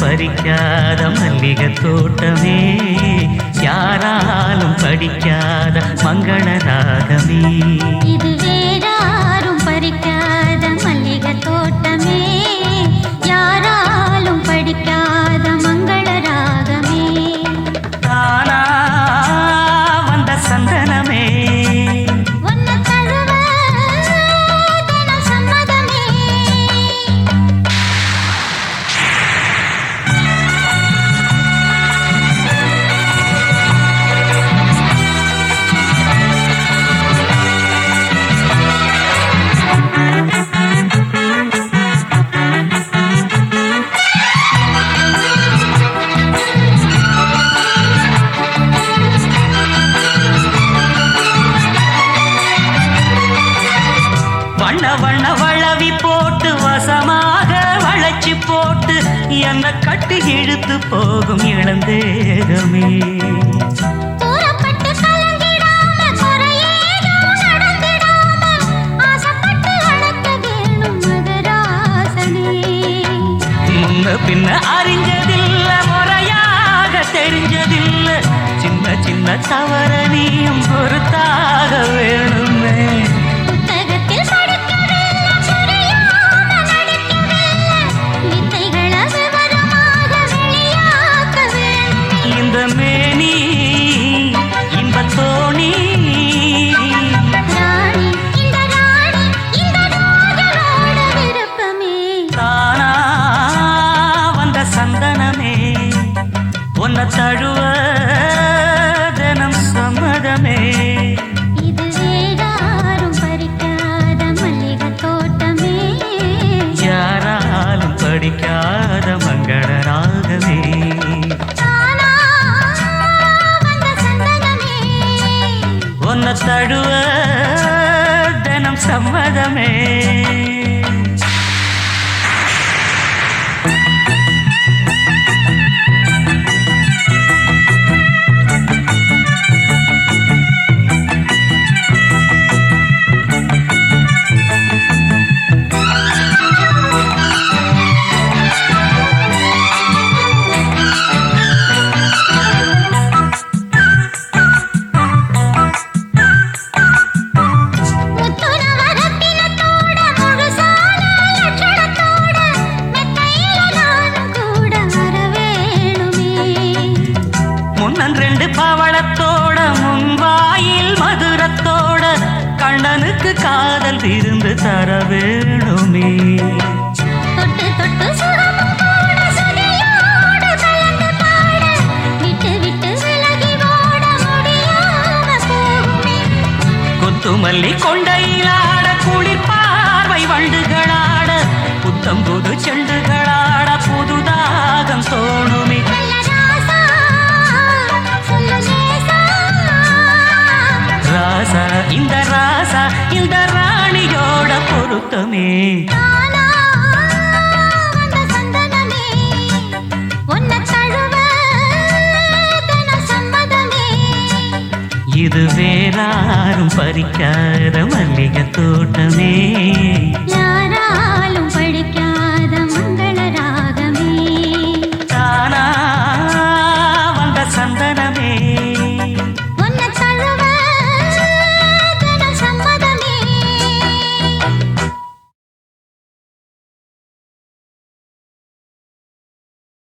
பறிக்காத மல்லிகை தோட்டமே, யாராலும் படிக்காத மங்கள ராகமே. இது வேறாரும் பறிக்காத மல்லிகை தோட்டமே, யாராலும் படிக்காத மங்கள ராகமே. தானா வந்த சந்தனமே, உன்னை தழுவ தினம் சம்மதமே. வண்ண வண்ண வளவி போட்டு வசமாக வளைச்சி போட்டு என்ன கட்டி இழுத்து போகும் இளந்தேகமே. தூரப்பட்டு கலங்கிடாம குறையேதும் நடந்திடாம ஆசைப்பட்டு அழைக்க வேணும் மகராசனே. முன்ன பின்ன அறிஞ்சதில்ல, முறையாக தெரிஞ்சதில்ல, சின்ன சின்ன தவற நீயும் பொறுத்தாக வேணுமே. புத்தகத்தில் படிக்கவில்லை, புரியாம நடிக்கவில்லை, வித்தைகளை விவரமாக வெளியாக்க வேணுமே. இந்த மேனி இன்பத் தோணி, ராணி இந்த ராணி இந்த ராஜனோட விருப்பமே. தானா வந்த சந்தனமே, உன்னை தழுவ தினம் சம்மதமே. இது வேறாரும் பறிக்காத மல்லிகை தோட்டமே, யாராலும் படிக்காத மங்கள ராகமே. தானா வந்த சந்தனமே. உன்னை தழுவ தினம் சம்மதமே. முத்துரவரத்தினத்தோட முழுசான லட்சணத்தோட மெத்தையில நானும் கூட வர வேணுமே. முன்னன் ரெண்டு பவளத்தோட முன்வாயில் மதுரத்தோட கண்ணனுக்கு காதல் விருந்து தர வேணுமே. தொட்டு தொட்டு சுகமும் கூட சுதியோடு கலந்து பாட, விட்டு விட்டு விலகி ஓட முடியாம போகுமே. கொத்துமல்லி கொண்டையிலாட, குளிர் பார்வை வண்டுகளாட, புத்தம் புது செண்டுகளாட, புதுதாகம் தோணுமே. நல்ல ராசா சொல்லு லேசா, ராசா இந்த ராசா இந்த ராணியோட பொருத்தமே. தானா வந்த சந்தனமே, உன்னை தழுவ தினம் சம்மதமே. இது வேறாரும் பறிக்காத மல்லிகை தோட்டமே, யாரா